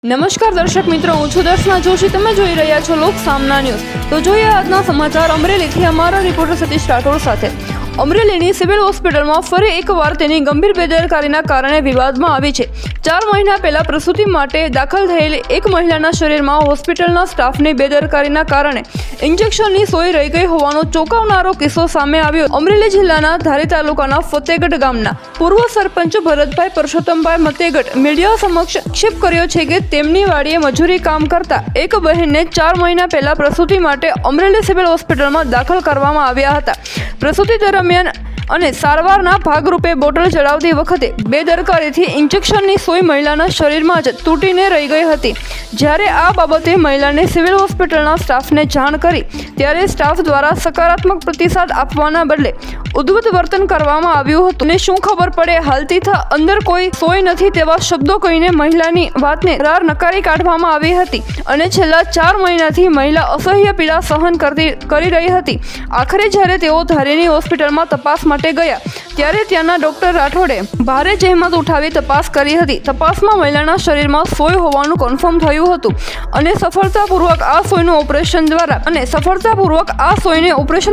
નમસ્કાર દર્શક મિત્રો, હું છું દર્શના જોશી. તમે જોઈ રહ્યા છો લોક સામના ન્યૂઝ. તો જોઈએ આજના સમાચાર અમરેલીથી અમારા રિપોર્ટર સતીશ રાઠોડ સાથે. અમરેલીની સિવિલ હોસ્પિટલમાં ફરી એકવાર તેની ગંભીર બેદરકારીના કારણે વિવાદમાં આવી છે. 4 મહિના પહેલા પ્રસૂતિ માટે દાખલ થયેલી એક મહિલાના શરીરમાં હોસ્પિટલના સ્ટાફની બેદરકારીના કારણે ઇન્જેક્શનની સોય રહી ગઈ હોવાનો ચોંકાવનારો કિસ્સો સામે આવ્યો. અમરેલી જિલ્લાના ધારી તાલુકાના ફતેગઢ ગામના પૂર્વ સરપંચ ભરતભાઈ પરસોત્તમભાઈ મતેગઢ મીડિયા સમક્ષ આક્ષેપ કર્યો છે કે તેમની વાડીએ મજૂરી કામ કરતા એક બહેનને 4 મહિના પહેલા પ્રસૂતિ માટે અમરેલી સિવિલ હોસ્પિટલમાં દાખલ કરવામાં આવ્યા હતા. પ્રસૂતિ દરમિયાન અને સારવારના ભાગરૂપે બોટલ ચડાવતી વખતે બેદરકારીથી ઇન્જેક્શનની સોય મહિલાના શરીરમાં જ તૂટીને રહી ગઈ હતી. જ્યારે આ બાબતે મહિલાને સિવિલ હોસ્પિટલના સ્ટાફને જાણ કરી ત્યારે સ્ટાફ દ્વારા સકારાત્મક પ્રતિસાદ આપવાના બદલે ઉદ્ધત વર્તન કરવામાં આવ્યું હતું. અને શું ખબર પડે, હાલતી અંદર કોઈ સોય નથી તેવા શબ્દો કહીને મહિલાની વાતને નકારી કાઢવામાં આવી હતી. અને છેલ્લા 4 મહિનાથી મહિલા અસહ્ય પીડા સહન કરી રહી હતી. આખરે જ્યારે તેઓ ધારીની હોસ્પિટલમાં તપાસ માટે ગયા ત્યારે ત્યાંના ડોક્ટર રાઠોડે ભારે જહેમત ઉઠાવી તપાસ કરી હતી. તપાસમાં મહિલાના શરીરમાં સોય હોવાનું કન્ફર્મ થયું હતું અને સફળતાપૂર્વક આ સોયને ઓપરેશન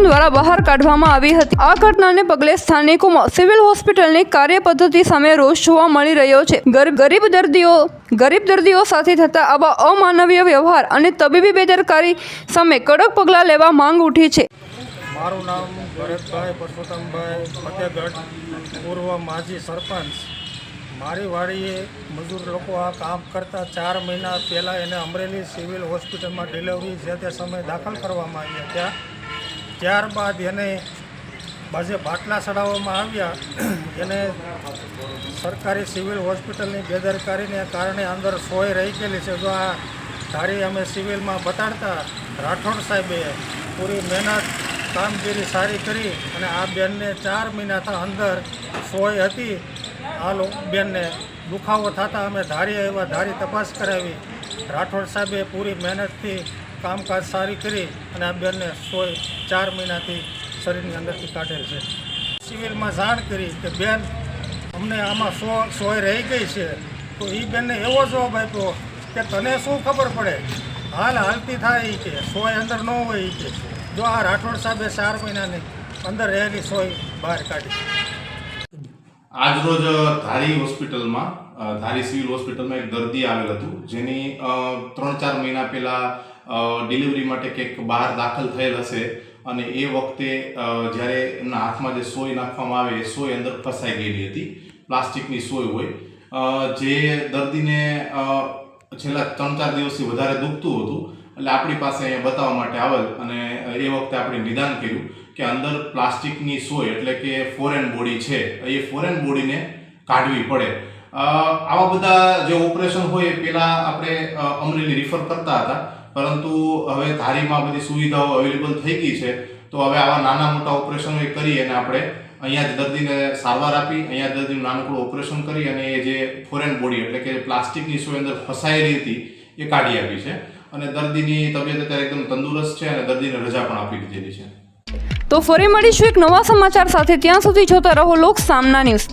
દ્વારા બહાર કાઢવામાં આવી હતી. આ ઘટનાને પગલે સ્થાનિકોમાં સિવિલ હોસ્પિટલની કાર્યપદ્ધતિ સામે રોષ જોવા મળી રહ્યો છે. ગરીબ દર્દીઓ સાથે થતા આવા અમાનવીય વ્યવહાર અને તબીબી બેદરકારી સામે કડક પગલાં લેવા માંગ ઉઠી છે. મારું નામ ભરતભાઈ પરસોત્તમભાઈ ફતેગઢ, પૂર્વ માજી સરપંચ. મારી વાડીએ મજૂર લોકો આ કામ કરતા 4 મહિના પહેલાં એને અમરેલી સિવિલ હોસ્પિટલમાં ડિલિવરી જે તે સમયે દાખલ કરવામાં આવ્યા. ત્યારબાદ એને બાજે બાટલા ચડાવવામાં આવ્યા. એને સરકારી સિવિલ હોસ્પિટલની બેદરકારીને કારણે અંદર સોય રહી ગયેલી છે. જો આ ધારી અમે સિવિલમાં બતાડતા રાઠોડ સાહેબે પૂરી મહેનત કામગીરી સારી કરી અને આ બેનને 4 મહિનાથી અંદર સોય હતી. આ બેનને દુખાવો થતાં અમે ધારી આવ્યા, ધારી તપાસ કરાવી. રાઠોડ સાહેબે પૂરી મહેનતથી કામકાજ સારી કરી અને આ બેનને સોય 4 મહિનાથી શરીરની અંદરથી કાઢેલ છે. સિવિલમાં જાણ કરી કે બેન અમને આમાં સોય રહી ગઈ છે. તો એ બેનને એવો જવાબ આપ્યો કે તને શું ખબર પડે, હાલતી થાય કે સોય અંદર ન હોય કે. જો આ રાઠોડ સાહેબે 4 મહિનાની અંદર રહેલી સોય બહાર કાઢી. આજરોજ ધારી હોસ્પિટલમાં ધારી સિવિલ હોસ્પિટલમાં એક દર્દી આવેલ હતું જેની 3-4 મહિના પહેલાં ડિલિવરી માટે કંઈક બહાર દાખલ થયેલ હશે અને એ વખતે જ્યારે એમના હાથમાં જે સોય નાખવામાં આવે એ સોય અંદર ફસાઈ ગયેલી હતી. પ્લાસ્ટિકની સોય હોય. જે દર્દીને છેલ્લા 3-4 દિવસથી વધારે દુખતું હતું એટલે આપણી પાસે અહીંયા બતાવવા માટે આવેલ અને એ વખતે આપણે નિદાન કર્યું કે અંદર પ્લાસ્ટિકની સોય એટલે કે ફોરેન બોડી છે, એ ફોરેન બોડીને કાઢવી પડે. આવા બધા જે ઓપરેશન હોય એ પહેલાં આપણે અમરેલી રિફર કરતા હતા, પરંતુ હવે ધારીમાં બધી સુવિધાઓ અવેલેબલ થઈ ગઈ છે. તો હવે આવા નાના મોટા ઓપરેશનો એ કરી અને આપણે અહીંયા જ દર્દીને સારવાર આપી, અહીંયા દર્દીનું નાનકડું ઓપરેશન કરી અને એ જે ફોરેન બોડી એટલે કે પ્લાસ્ટિકની સોય અંદર ફસાયેલી હતી એ કાઢી આપી છે. અને દર્દીની તબિયત અત્યારે એકદમ તંદુરસ્ત છે અને દર્દીને રજા પણ આપી દીધેલી છે. તો ફરી મળીશું એક નવા સમાચાર સાથે. ત્યાં સુધી જોતા રહો લોક સામના ન્યૂઝ.